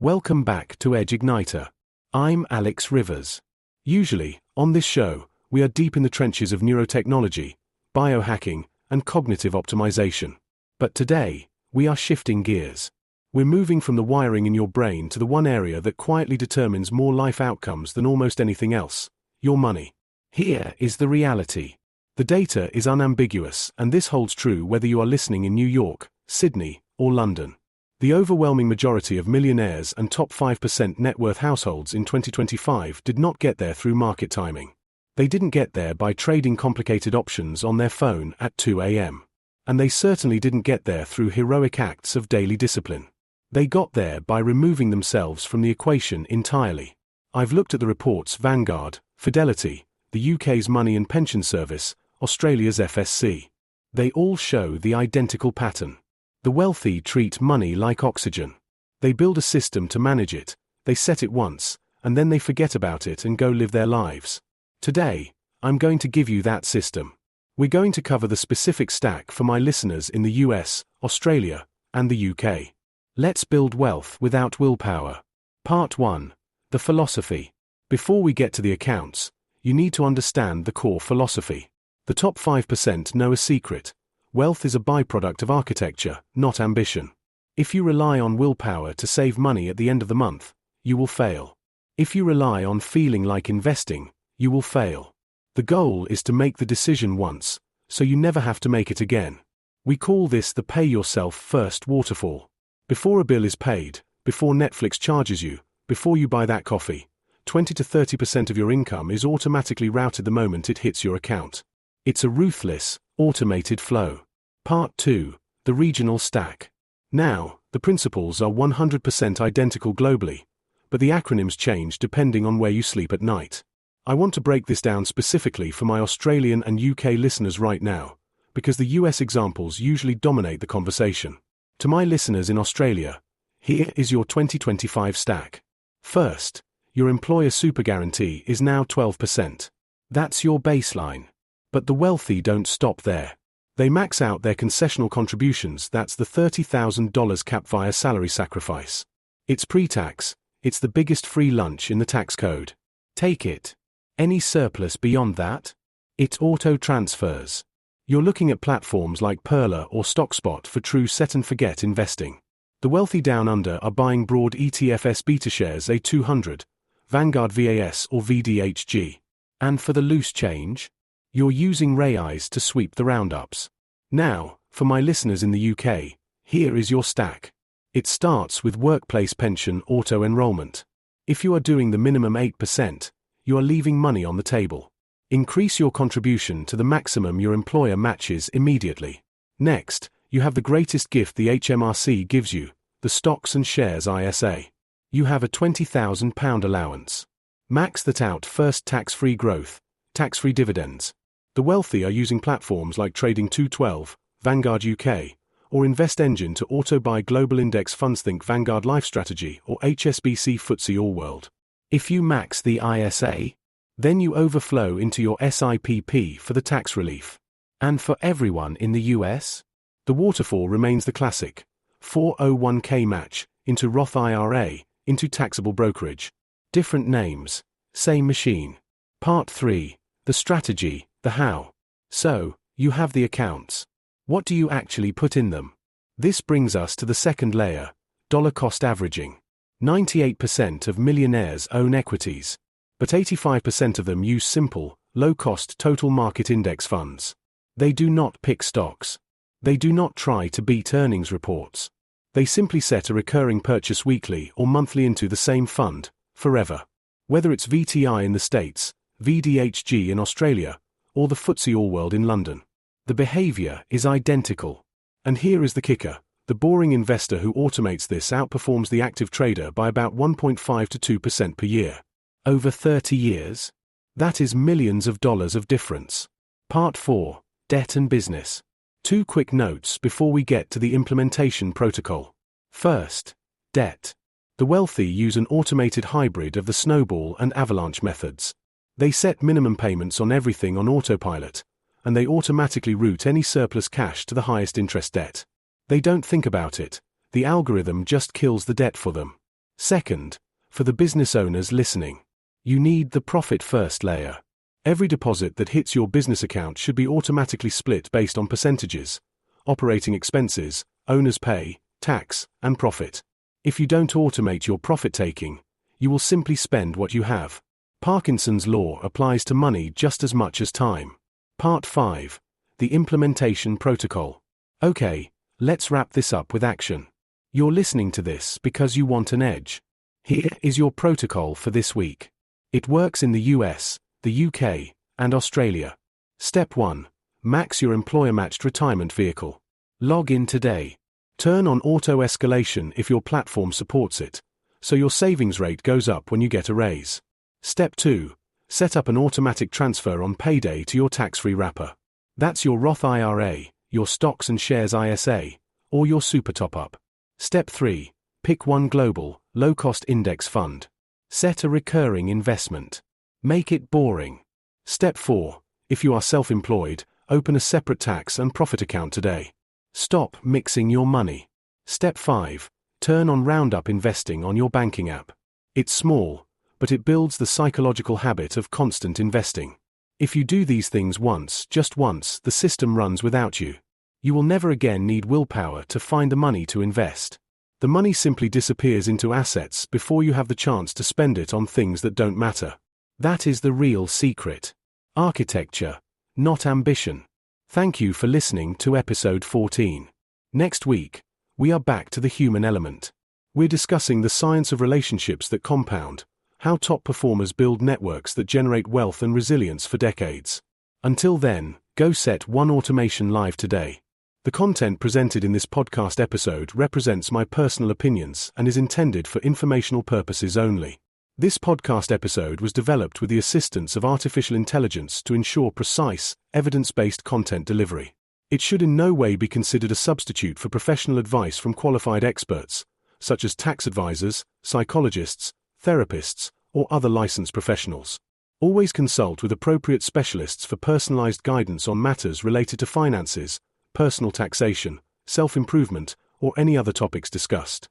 Welcome back to Edge Igniter. I'm Alex Rivers. Usually, on this show, we are deep in the trenches of neurotechnology, biohacking, and cognitive optimization. But today, we are shifting gears. We're moving from the wiring in your brain to the one area that quietly determines more life outcomes than almost anything else: your money. Here is the reality. The data is unambiguous, and this holds true whether you are listening in New York, Sydney, or London. The overwhelming majority of millionaires and top 5% net worth households in 2025 did not get there through market timing. They didn't get there by trading complicated options on their phone at 2 a.m. And they certainly didn't get there through heroic acts of daily discipline. They got there by removing themselves from the equation entirely. I've looked at the reports Vanguard, Fidelity, the UK's Money and Pension Service, Australia's FSC. They all show the identical pattern. The wealthy treat money like oxygen. They build a system to manage it, they set it once, and then they forget about it and go live their lives. Today, I'm going to give you that system. We're going to cover the specific stack for my listeners in the US, Australia, and the UK. Let's build wealth without willpower. Part 1. The philosophy. Before we get to the accounts, you need to understand the core philosophy. The top 5% know a secret. Wealth is a byproduct of architecture, not ambition. If you rely on willpower to save money at the end of the month, you will fail. If you rely on feeling like investing, you will fail. The goal is to make the decision once, so you never have to make it again. We call this the pay yourself first waterfall. Before a bill is paid, before Netflix charges you, before you buy that coffee, 20 to 30% of your income is automatically routed the moment it hits your account. It's a ruthless, automated flow. Part 2. The regional stack. Now, the principles are 100% identical globally, but the acronyms change depending on where you sleep at night. I want to break this down specifically for my Australian and UK listeners right now, because the US examples usually dominate the conversation. To my listeners in Australia, here is your 2025 stack. First, your employer super guarantee is now 12%. That's your baseline. But the wealthy don't stop there. They max out their concessional contributions. That's the $30,000 cap via salary sacrifice. It's pre-tax, it's the biggest free lunch in the tax code. Take it. Any surplus beyond that? It auto-transfers. You're looking at platforms like Perla or StockSpot for true set-and-forget investing. The wealthy down under are buying broad ETFs beta shares A200, Vanguard VAS or VDHG. And for the loose change? You're using RAIs to sweep the roundups. Now, for my listeners in the UK, here is your stack. It starts with workplace pension auto-enrollment. If you are doing the minimum 8%, you are leaving money on the table. Increase your contribution to the maximum your employer matches immediately. Next, you have the greatest gift the HMRC gives you, the Stocks and Shares ISA. You have a £20,000 allowance. Max that out first: tax-free growth, tax-free dividends. The wealthy are using platforms like Trading 212, Vanguard UK, or Invest Engine to auto-buy global index funds. Think Vanguard Life Strategy or HSBC FTSE All World. If you max the ISA, then you overflow into your SIPP for the tax relief. And for everyone in the US, the waterfall remains the classic: 401k match, into Roth IRA, into taxable brokerage. Different names, same machine. Part 3. The strategy, the how. So, you have the accounts. What do you actually put in them? This brings us to the second layer: dollar cost averaging. 98% of millionaires own equities, but 85% of them use simple, low-cost total market index funds. They do not pick stocks. They do not try to beat earnings reports. They simply set a recurring purchase weekly or monthly into the same fund, forever. Whether it's VTI in the States, VDHG in Australia, or the FTSE All World in London, the behavior is identical. And here is the kicker: the boring investor who automates this outperforms the active trader by about 1.5 to 2% per year. Over 30 years? That is millions of dollars of difference. Part 4. Debt and business. 2 quick notes before we get to the implementation protocol. First, debt. The wealthy use an automated hybrid of the snowball and avalanche methods. They set minimum payments on everything on autopilot, and they automatically route any surplus cash to the highest interest debt. They don't think about it. The algorithm just kills the debt for them. Second, for the business owners listening, you need the profit first layer. Every deposit that hits your business account should be automatically split based on percentages, operating expenses, owner's pay, tax, and profit. If you don't automate your profit taking, you will simply spend what you have. Parkinson's law applies to money just as much as time. Part 5. The Implementation Protocol. Okay, let's wrap this up with action. You're listening to this because you want an edge. Here is your protocol for this week. It works in the US, the UK, and Australia. Step 1. Max your employer-matched retirement vehicle. Log in today. Turn on auto-escalation if your platform supports it, so your savings rate goes up when you get a raise. Step 2. Set up an automatic transfer on payday to your tax-free wrapper. That's your Roth IRA, your stocks and shares ISA, or your super top-up. Step 3. Pick one global, low-cost index fund. Set a recurring investment. Make it boring. Step 4. If you are self-employed, open a separate tax and profit account today. Stop mixing your money. Step 5. Turn on Roundup Investing on your banking app. It's small, but it builds the psychological habit of constant investing. If you do these things once, just once, the system runs without you. You will never again need willpower to find the money to invest. The money simply disappears into assets before you have the chance to spend it on things that don't matter. That is the real secret. Architecture, not ambition. Thank you for listening to episode 14. Next week, we are back to the human element. We're discussing the science of relationships that compound, how top performers build networks that generate wealth and resilience for decades. Until then, go set one automation live today. The content presented in this podcast episode represents my personal opinions and is intended for informational purposes only. This podcast episode was developed with the assistance of artificial intelligence to ensure precise, evidence-based content delivery. It should in no way be considered a substitute for professional advice from qualified experts, such as tax advisors, psychologists, therapists, or other licensed professionals. Always consult with appropriate specialists for personalized guidance on matters related to finances, personal taxation, self-improvement, or any other topics discussed.